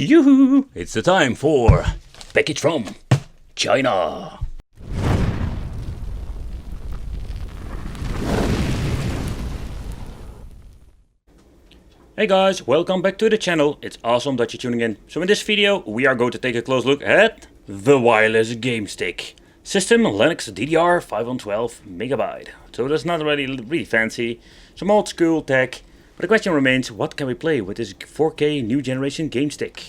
Yoo-hoo! It's the time for package from China. Hey guys, welcome back to the channel. It's awesome that you're tuning in. So in this video we are going to take a close look at the wireless game stick. System Linux DDR 512 MB. So that's not really fancy. Some old school tech. But the question remains, what can we play with this 4K new generation game stick?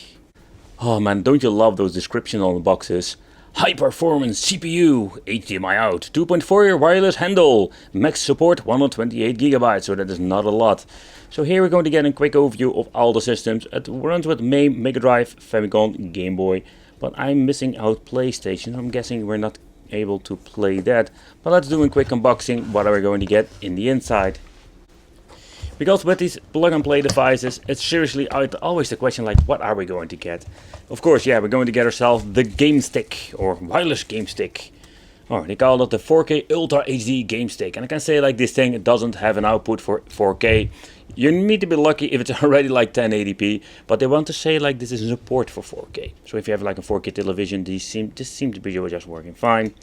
Oh man, don't you love those descriptions on the boxes? High performance CPU, HDMI out, 2.4 wireless handle, max support 128 GB, so that is not a lot. So here we're going to get a quick overview of all the systems. It runs with MAME, Mega Drive, Famicom, Game Boy, but I'm missing out PlayStation. I'm guessing we're not able to play that. But let's do a quick unboxing. What are we going to get in the inside? Because with these plug and play devices, it's seriously always the question like, what are we going to get? Of course, yeah, we're going to get ourselves the game stick or wireless game stick. Or they call it the 4K Ultra HD game stick. And I can say like this thing, it doesn't have an output for 4K. You need to be lucky if it's already like 1080p, but they want to say like this is support for 4K. So if you have like a 4K television, this seem to be just working fine.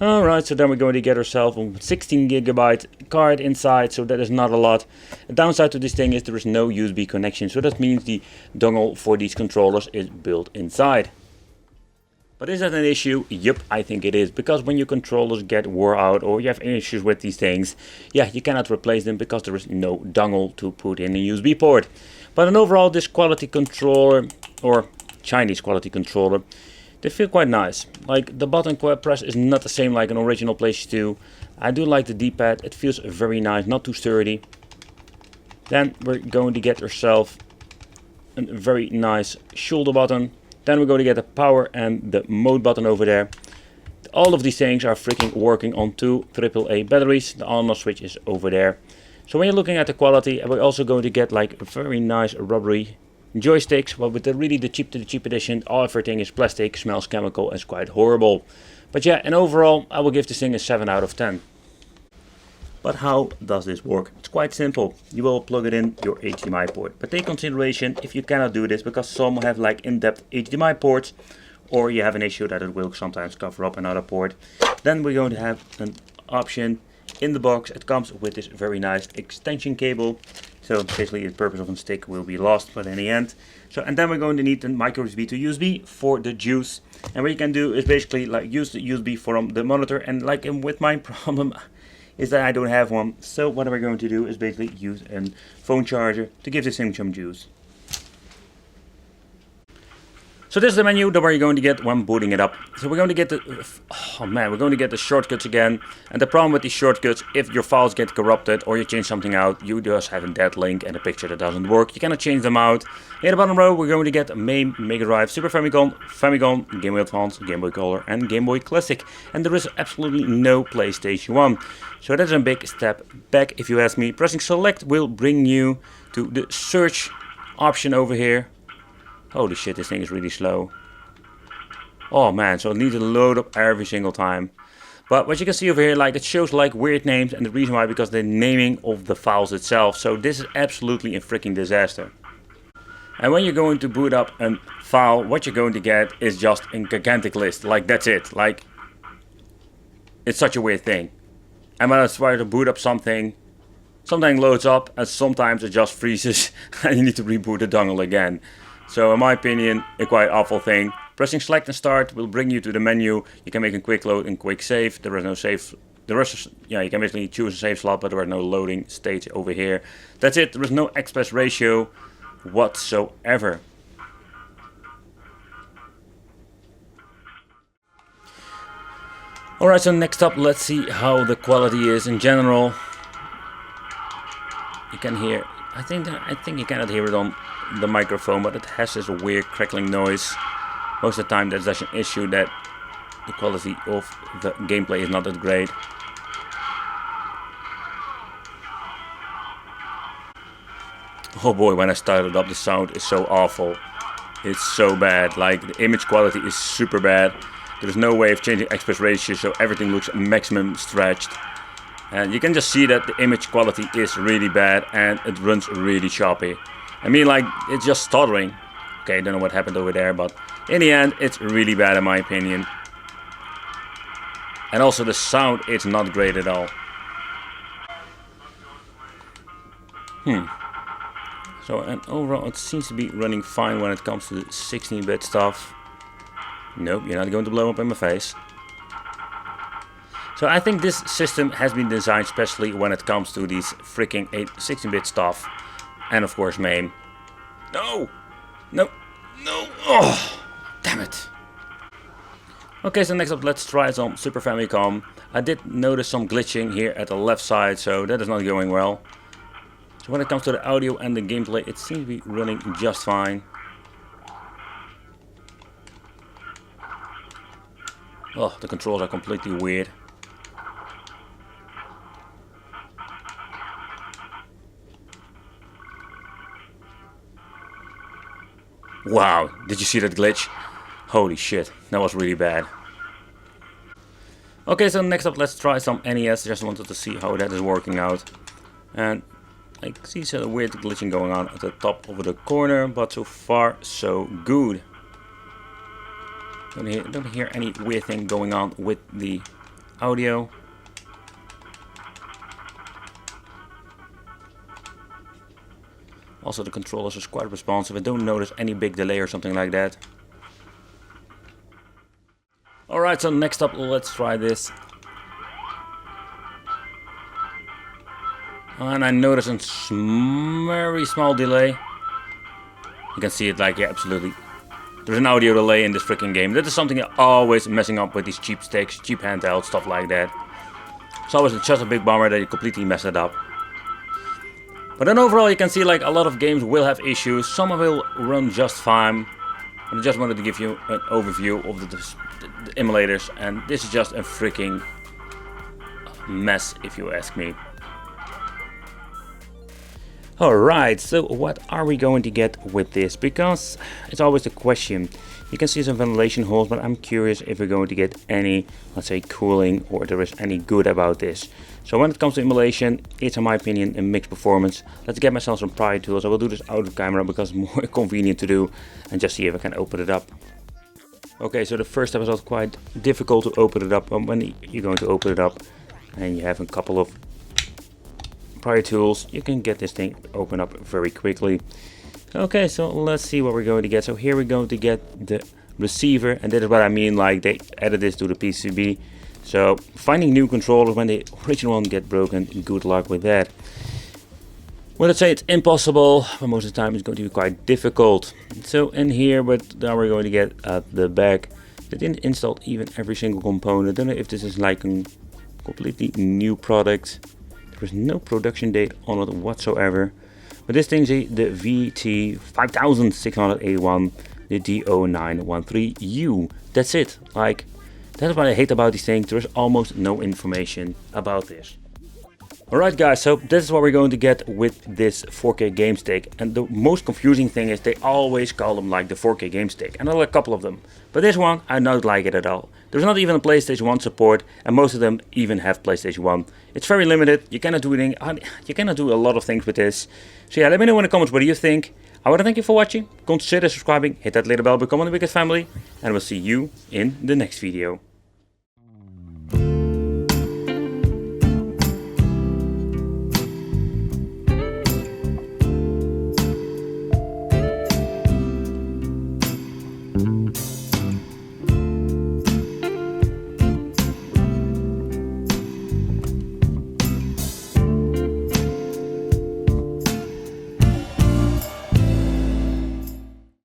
Alright, so then we're going to get ourselves a 16 GB card inside, so that is not a lot. The downside to this thing is there is no USB connection, so that means the dongle for these controllers is built inside. But is that an issue? Yep, I think it is, because when your controllers get wore out or you have issues with these things, yeah, you cannot replace them because there is no dongle to put in a USB port. But in overall, this quality controller, or Chinese quality controller, they feel quite nice. Like the button press is not the same like an original PlayStation 2. I do like the D-pad, it feels very nice, not too sturdy. Then we're going to get ourselves a very nice shoulder button. Then we're going to get the power and the mode button over there. All of these things are freaking working on two AAA batteries. The on-off switch is over there. So when you're looking at the quality, we're also going to get like a very nice rubbery joysticks. But with the cheap edition, everything is plastic, smells chemical, and it's quite horrible. But yeah, and overall, I will give this thing a 7 out of 10. But how does this work? It's quite simple. You will plug it in your HDMI port. But take consideration if you cannot do this, because some have like in-depth HDMI ports, or you have an issue that it will sometimes cover up another port. Then we're going to have an option in the box. It comes with this very nice extension cable. So basically the purpose of a stick will be lost, but in the end. So, and then we're going to need a micro USB to USB for the juice. And what you can do is basically like use the USB from the monitor. And like with my problem is that I don't have one, so what we're going to do is basically use a phone charger to give this thing some juice. So this is the menu that we're going to get when booting it up. So we're going to get we're going to get the shortcuts again. And the problem with these shortcuts, if your files get corrupted or you change something out, you just have a dead link and a picture that doesn't work. You cannot change them out. In the bottom row, we're going to get MAME, Mega Drive, Super Famicom, Famicom, Game Boy Advance, Game Boy Color, and Game Boy Classic. And there is absolutely no PlayStation 1. So that's a big step back if you ask me. Pressing select will bring you to the search option over here. Holy shit, this thing is really slow. Oh man, so it needs to load up every single time. But what you can see over here, like it shows like weird names, and the reason why, because the naming of the files itself. So this is absolutely a freaking disaster. And when you're going to boot up a file, what you're going to get is just a gigantic list. Like that's it. Like it's such a weird thing. And when I try to boot up something loads up and sometimes it just freezes and you need to reboot the dongle again. So in my opinion, a quite awful thing. Pressing select and start will bring you to the menu. You can make a quick load and quick save. There is no save. You can basically choose a save slot, but there are no loading states over here. That's it. There is no aspect ratio whatsoever. Alright, so next up, let's see how the quality is in general. You can hear, I think you cannot hear it on the microphone, but it has this weird crackling noise. Most of the time there's an issue that the quality of the gameplay is not that great. Oh boy, when I started up the sound is so awful. It's so bad, like the image quality is super bad. There's no way of changing aspect ratio, so everything looks maximum stretched. And you can just see that the image quality is really bad and it runs really choppy. I mean, like, it's just stuttering. Okay, I don't know what happened over there, but in the end, it's really bad in my opinion. And also the sound is not great at all. So, and overall it seems to be running fine when it comes to the 16-bit stuff. Nope, you're not going to blow up in my face. So I think this system has been designed especially when it comes to these freaking 16-bit stuff. And of course MAME. No! No! No! Oh! Damn it! Okay, so next up let's try some Super Famicom. I did notice some glitching here at the left side, so that is not going well. So when it comes to the audio and the gameplay, it seems to be running just fine. Oh, the controls are completely weird. Wow, did you see that glitch? Holy shit, that was really bad. Okay, so next up let's try some NES. Just wanted to see how that is working out. And I see some weird glitching going on at the top of the corner, but so far so good. Don't hear any weird thing going on with the audio. Also the controllers is quite responsive. I don't notice any big delay or something like that. Alright, so next up let's try this. And I notice a very small delay. You can see it like, yeah, absolutely. There's an audio delay in this freaking game. That is something I'm always messing up with these cheap sticks, cheap handhelds, stuff like that. It's always just a big bummer that you completely mess it up. But then overall you can see like a lot of games will have issues. Some will run just fine. And I just wanted to give you an overview of the emulators. And this is just a freaking mess if you ask me. Alright, so what are we going to get with this? Because it's always the question. You can see some ventilation holes, but I'm curious if we're going to get any, let's say, cooling, or there is any good about this. So when it comes to emulation, it's in my opinion a mixed performance. Let's get myself some prior tools. I will do this out of camera because it's more convenient to do, and just see if I can open it up. Okay, so the first step is quite difficult to open it up. When you're going to open it up and you have a couple of prior tools, you can get this thing open up very quickly. Okay, so let's see what we're going to get. So here we're going to get the receiver, and that is what I mean, like they added this to the PCB. So finding new controllers when the original one get broken, good luck with that. Well, let's say it's impossible, but most of the time it's going to be quite difficult. So in here, but now we're going to get at the back. They didn't install even every single component. I don't know if this is like a completely new product. There's no production date on it whatsoever. But this thing's the VT5681, the D0913U. That's it. Like, that's what I hate about these things. There's almost no information about this. Alright guys, so this is what we're going to get with this 4K game stick. And the most confusing thing is they always call them like the 4K game stick. And there are a couple of them. But this one, I don't like it at all. There's not even a PlayStation 1 support, and most of them even have PlayStation 1. It's very limited. You cannot do a lot of things with this. So yeah, let me know in the comments what do you think. I want to thank you for watching. Consider subscribing, hit that little bell, become one of the biggest family. And we'll see you in the next video.